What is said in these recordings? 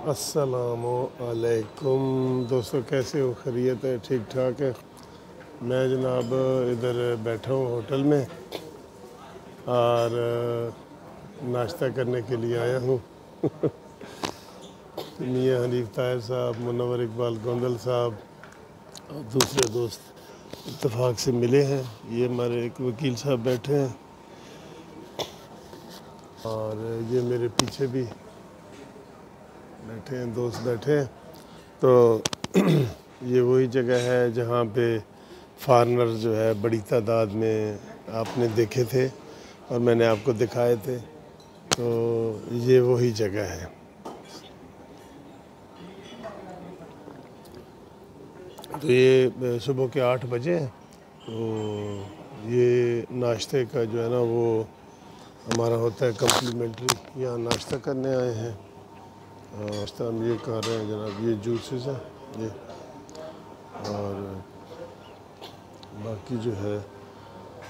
अस्सलामु अलैकुम दोस्तों, कैसे हो? खैरियत है? ठीक ठाक है। मैं जनाब इधर बैठा हूँ होटल में और नाश्ता करने के लिए आया हूँ। मियाँ हनीफ ताहिर साहब, मुनव्वर इकबाल गोंदल साहब और दूसरे दोस्त इत्तेफाक से मिले हैं। ये हमारे एक वकील साहब बैठे हैं और ये मेरे पीछे भी बैठे हैं, दोस्त बैठे हैं। तो ये वही जगह है जहाँ पे फॉरेनर जो है बड़ी तादाद में आपने देखे थे और मैंने आपको दिखाए थे। तो ये वही जगह है। तो ये सुबह के 8 बजे हैं। तो ये नाश्ते का जो है ना वो हमारा होता है कम्प्लीमेंट्री। यहाँ नाश्ता करने आए हैं। नाश्ता हम ये कर रहे हैं जनाब, ये जूसेस हैं ये, और बाकी जो है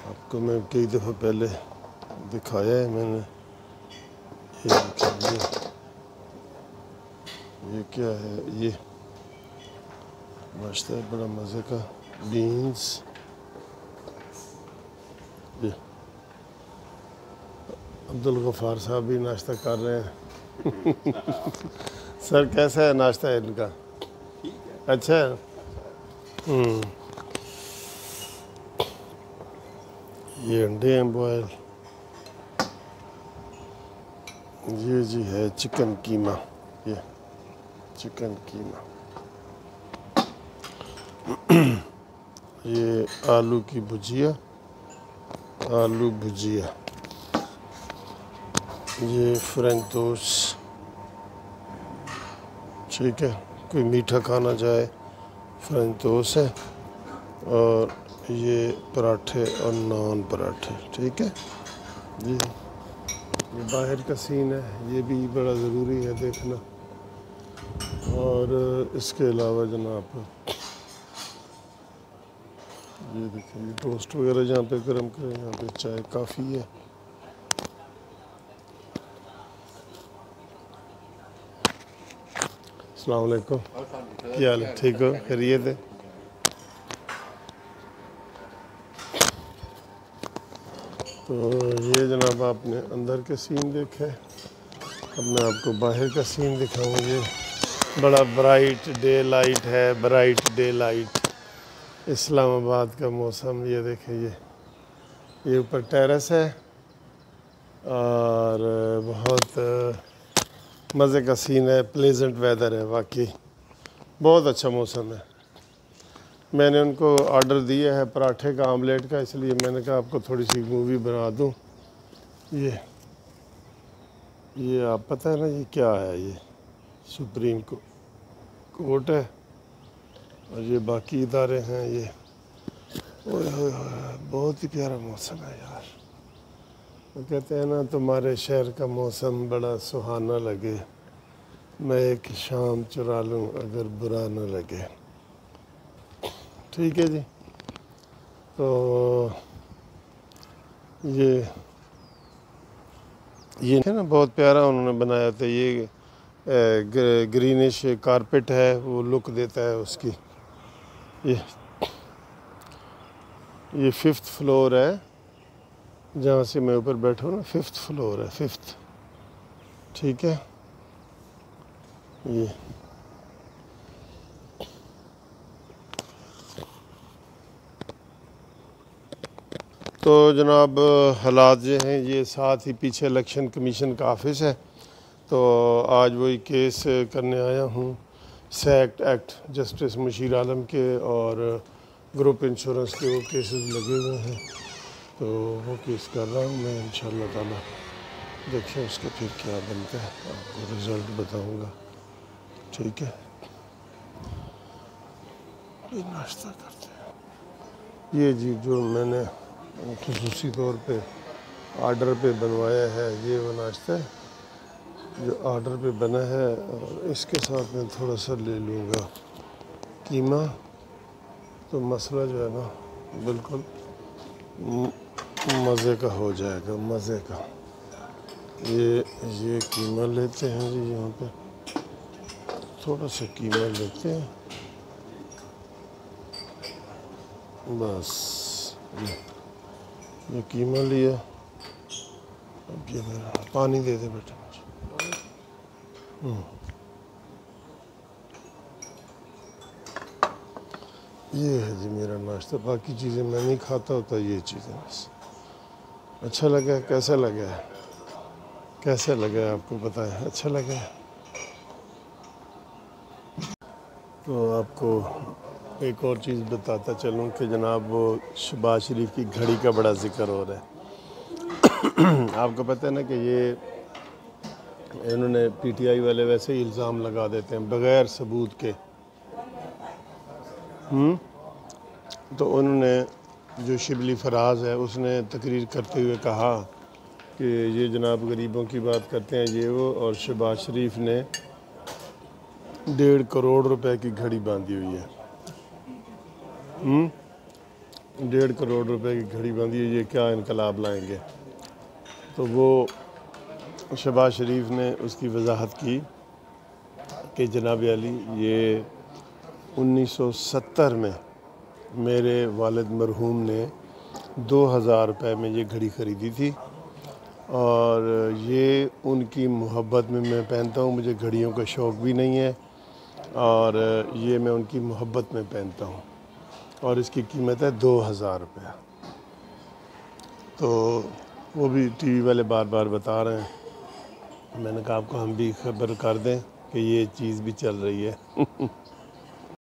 आपको मैं कई दफ़ा पहले दिखाया है मैंने। ये देखिए, ये क्या है? ये नाश्ता है बड़ा मज़े का, बीन्स। ये अब्दुल गफ़ार साहब भी नाश्ता कर रहे हैं। सर कैसा है नाश्ता है इनका? अच्छा है। ये अंडे हैं बॉयल। ये जी है चिकन कीमा, ये चिकन कीमा। ये आलू की भुजिया, आलू भुजिया। ये फ्रेंच टोस्ट, ठीक है। कोई मीठा खाना चाहे फ्रेंच टोस्ट है। और ये पराठे और नान पराठे, ठीक है जी। ये बाहर का सीन है, ये भी बड़ा ज़रूरी है देखना। और इसके अलावा जनाब ये देखिए, टोस्ट वगैरह जहाँ पे गर्म करें, यहाँ पे चाय काफ़ी है। अस्सलाम वालेकुम, क्या हाल है? ठीक हो? खैरियत है? तो ये जनाब आपने अंदर के सीन देखे, अब मैं आपको बाहर का सीन दिखाऊँ। ये बड़ा ब्राइट डे लाइट है, ब्राइट डे लाइट। इस्लामाबाद का मौसम ये देखें, ये ऊपर टेरेस है और बहुत मज़े का सीन है, प्लेजेंट वेदर है, वाकई बहुत अच्छा मौसम है। मैंने उनको ऑर्डर दिया है पराठे का, आमलेट का, इसलिए मैंने कहा आपको थोड़ी सी मूवी बना दूं। ये आप पता है ना ये क्या है? ये सुप्रीम कोर्ट है और ये बाकी इदारे हैं। ये ओए होए होए, बहुत ही प्यारा मौसम है यार। वो कहते हैं ना, तुम्हारे शहर का मौसम बड़ा सुहाना लगे, मैं एक शाम चुरा लूँ अगर बुरा न लगे। ठीक है जी। तो ये है ना, बहुत प्यारा उन्होंने बनाया था। ये ग्रीनिश कारपेट है, वो लुक देता है उसकी। ये 5th फ्लोर है जहाँ से मैं ऊपर बैठा हूँ ना, 5th फ्लोर है, 5th, ठीक है। ये तो जनाब हालात जो हैं, ये साथ ही पीछे इलेक्शन कमीशन का ऑफिस है। तो आज वही केस करने आया हूँ, सैक्ट एक्ट जस्टिस मुशीर आलम के और ग्रुप इंश्योरेंस के वो केसेस लगे हुए हैं। तो वो केस कर रहा हूँ मैं, इंशाल्लाह ताला देखिए उसके फिर क्या बनता है, आपको रिज़ल्ट बताऊँगा, ठीक है। ये नाश्ता करते हैं। ये जी जो मैंने खुसूसी तौर पे ऑर्डर पे बनवाया है, ये वो नाश्ता है जो ऑर्डर पे बना है। और इसके साथ मैं थोड़ा सा ले लूँगा कीमा, तो मसला जो है ना बिल्कुल मज़े का हो जाएगा, मज़े का। ये कीमा लेते हैं जी यहाँ पे। थोड़ा सा कीमा लेते हैं बस। ये कीमा लिया। अब ये मेरा पानी दे दे बेटा मुझे। ये है जी मेरा नाश्ता। बाकी चीज़ें मैं नहीं खाता होता, ये चीज़ें बस। अच्छा लगा? कैसा लगा है? कैसा लगा है आपको पता है? अच्छा लगा है? तो आपको एक और चीज़ बताता चलूँ कि जनाब वो शहबाज शरीफ की घड़ी का बड़ा जिक्र हो रहा है। आपको पता है ना कि ये इन्होंने पीटीआई वाले वैसे ही इल्ज़ाम लगा देते हैं बग़ैर सबूत के। तो उन्होंने जो शिबली फराज है उसने तकरीर करते हुए कहा कि ये जनाब गरीबों की बात करते हैं ये वो, और शहबाज शरीफ ने 1.5 करोड़ रुपए की घड़ी बांधी हुई है। 1.5 करोड़ रुपए की घड़ी बांधी है, ये क्या इनकलाब लाएंगे? तो वो शहबाज शरीफ ने उसकी वजाहत की कि जनाब अली ये 1970 में मेरे वालिद मरहूम ने 2000 रुपये में ये घड़ी ख़रीदी थी, और ये उनकी मोहब्बत में मैं पहनता हूँ। मुझे घड़ियों का शौक़ भी नहीं है, और ये मैं उनकी मोहब्बत में पहनता हूँ, और इसकी कीमत है 2000 रुपये। तो वो भी टीवी वाले बार बार बता रहे हैं। मैंने कहा आपको हम भी खबर कर दें कि ये चीज़ भी चल रही है।